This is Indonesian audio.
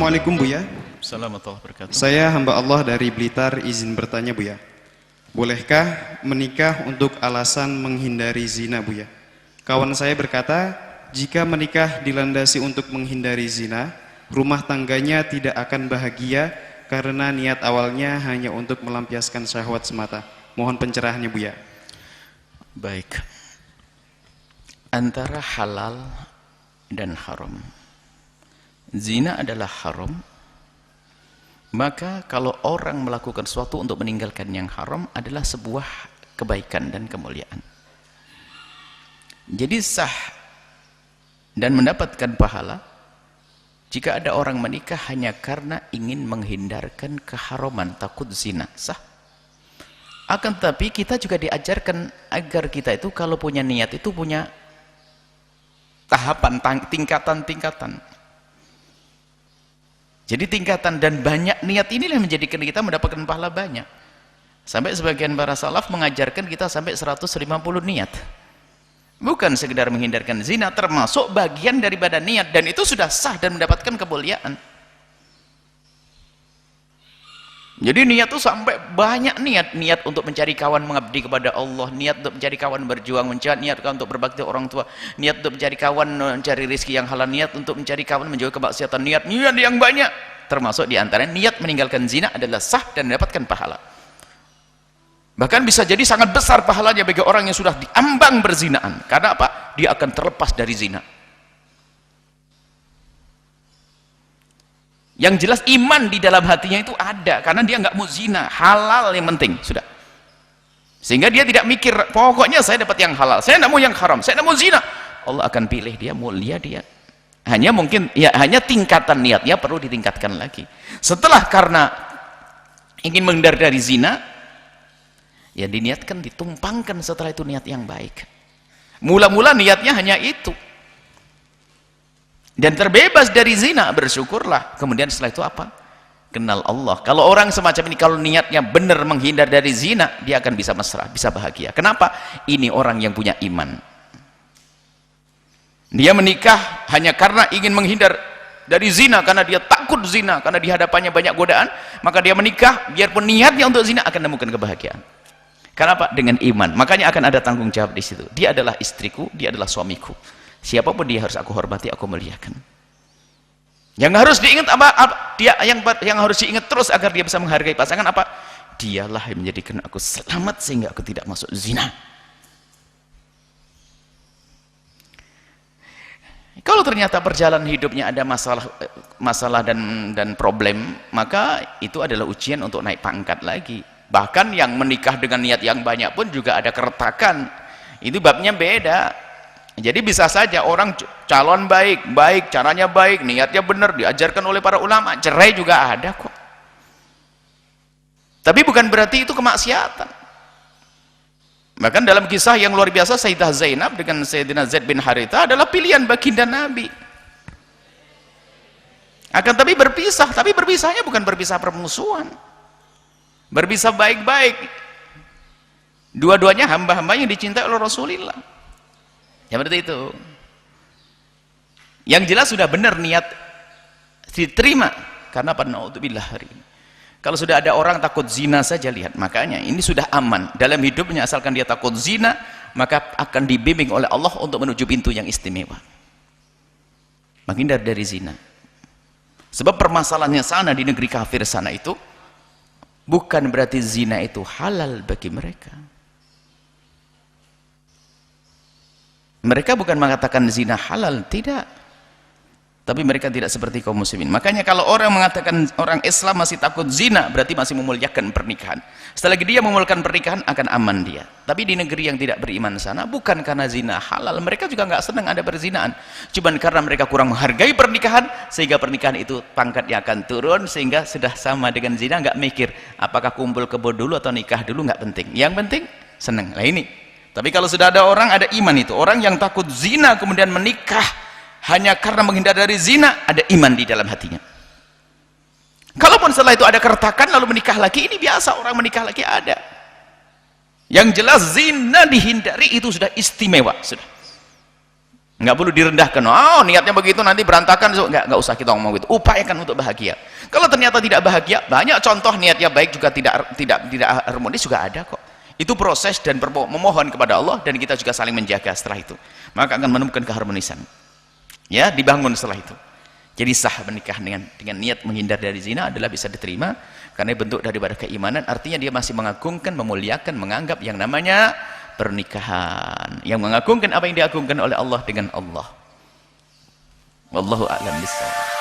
Assalamualaikum Buya. Assalamualaikum warahmatullahi wabarakatuh. Saya hamba Allah dari Blitar, izin bertanya Buya. Bolehkah menikah untuk alasan menghindari zina Buya? Kawan saya berkata, jika menikah dilandasi untuk menghindari zina, rumah tangganya tidak akan bahagia karena niat awalnya hanya untuk melampiaskan syahwat semata. Mohon pencerahannya Buya. Baik. Antara halal dan haram. Zina adalah haram. Maka kalau orang melakukan sesuatu untuk meninggalkan yang haram adalah sebuah kebaikan dan kemuliaan. Jadi sah dan mendapatkan pahala jika ada orang menikah hanya karena ingin menghindarkan keharaman, takut zina, sah. Akan tetapi kita juga diajarkan agar kita itu kalau punya niat itu punya tahapan, tingkatan-tingkatan. Jadi tingkatan dan banyak niat inilah yang menjadikan kita mendapatkan pahala banyak. Sampai sebagian para salaf mengajarkan kita sampai 150 niat. Bukan sekedar menghindarkan zina, termasuk bagian daripada niat, dan itu sudah sah dan mendapatkan kemuliaan. Jadi niat itu sampai banyak niat untuk mencari kawan mengabdi kepada Allah, niat untuk mencari kawan berjuang, niat untuk berbakti orang tua, niat untuk mencari kawan mencari rezeki yang halal, niat untuk mencari kawan menjauhi kemaksiatan, niat yang banyak. Termasuk diantaranya niat meninggalkan zina adalah sah dan mendapatkan pahala. Bahkan bisa jadi sangat besar pahalanya bagi orang yang sudah diambang berzinaan. Karena apa? Dia akan terlepas dari zina. Yang jelas iman di dalam hatinya itu ada, karena dia nggak mau zina, halal yang penting sudah. Sehingga dia tidak mikir, pokoknya saya dapat yang halal, saya nggak mau yang haram, saya nggak mau zina. Allah akan pilih dia, mulia dia. Hanya mungkin ya hanya tingkatan niatnya perlu ditingkatkan lagi. Setelah karena ingin menghindar dari zina, ya diniatkan, ditumpangkan setelah itu niat yang baik. Mula-mula niatnya hanya itu. Dan terbebas dari zina, bersyukurlah. Kemudian setelah itu apa? Kenal Allah. Kalau orang semacam ini, kalau niatnya benar menghindar dari zina, dia akan bisa mesra, bisa bahagia. Kenapa? Ini orang yang punya iman. Dia menikah hanya karena ingin menghindar dari zina, karena dia takut zina, karena di hadapannya banyak godaan, maka dia menikah, biarpun niatnya untuk zina akan menemukan kebahagiaan. Kenapa? Dengan iman. Makanya akan ada tanggung jawab di situ. Dia adalah istriku, dia adalah suamiku. Siapapun dia harus aku hormati, aku muliakan. Yang harus diingat dia yang harus diingat terus agar dia bisa menghargai pasangan apa? Dialah yang menjadikan aku selamat sehingga aku tidak masuk zina. Kalau ternyata perjalanan hidupnya ada masalah dan problem, maka itu adalah ujian untuk naik pangkat lagi. Bahkan yang menikah dengan niat yang banyak pun juga ada keretakan. Itu babnya beda. Jadi bisa saja orang calon baik, caranya baik, niatnya benar, diajarkan oleh para ulama, cerai juga ada kok. Tapi bukan berarti itu kemaksiatan. Bahkan dalam kisah yang luar biasa, Sayyidah Zainab dengan Sayyidina Zaid bin Haritha adalah pilihan baginda Nabi. Akan tapi berpisahnya bukan berpisah permusuhan. Berpisah baik-baik. Dua-duanya hamba-hamba yang dicintai oleh Rasulullah. Ya berarti itu. Yang jelas sudah benar niat diterima. Karena apa? Na'udzubillah hari ini. Kalau sudah ada orang takut zina saja, lihat. Makanya ini sudah aman. Dalam hidupnya asalkan dia takut zina, maka akan dibimbing oleh Allah untuk menuju pintu yang istimewa. Menghindar dari zina. Sebab permasalahannya sana di negeri kafir sana itu, bukan berarti zina itu halal bagi mereka. Mereka bukan mengatakan zina halal, tidak. Tapi mereka tidak seperti kaum muslimin. Makanya kalau orang mengatakan orang Islam masih takut zina, berarti masih memuliakan pernikahan. Setelah dia memuliakan pernikahan, akan aman dia. Tapi di negeri yang tidak beriman sana, bukan karena zina halal, mereka juga nggak senang ada perzinaan. Cuman karena mereka kurang menghargai pernikahan, sehingga pernikahan itu pangkatnya akan turun, sehingga sudah sama dengan zina, nggak mikir apakah kumpul kebo dulu atau nikah dulu, nggak penting. Yang penting senang. Lah ini. Tapi kalau sudah ada orang, ada iman itu. Orang yang takut zina kemudian menikah hanya karena menghindar dari zina, ada iman di dalam hatinya. Kalaupun setelah itu ada keretakan lalu menikah lagi, ini biasa orang menikah lagi ada. Yang jelas zina dihindari itu sudah istimewa, sudah. Nggak perlu direndahkan. Oh, niatnya begitu nanti berantakan. Nggak usah kita ngomong gitu. Upayakan untuk bahagia. Kalau ternyata tidak bahagia, banyak contoh niatnya baik juga tidak harmonis juga ada kok. Itu proses dan memohon kepada Allah, dan kita juga saling menjaga setelah itu. Maka akan menemukan keharmonisan. Ya, dibangun setelah itu. Jadi sah menikah dengan niat menghindar dari zina adalah bisa diterima karena bentuk daripada keimanan. Artinya dia masih mengagungkan, memuliakan, menganggap yang namanya pernikahan, yang mengagungkan apa yang diagungkan oleh Allah dengan Allah. Wallahu a'lam bishawab.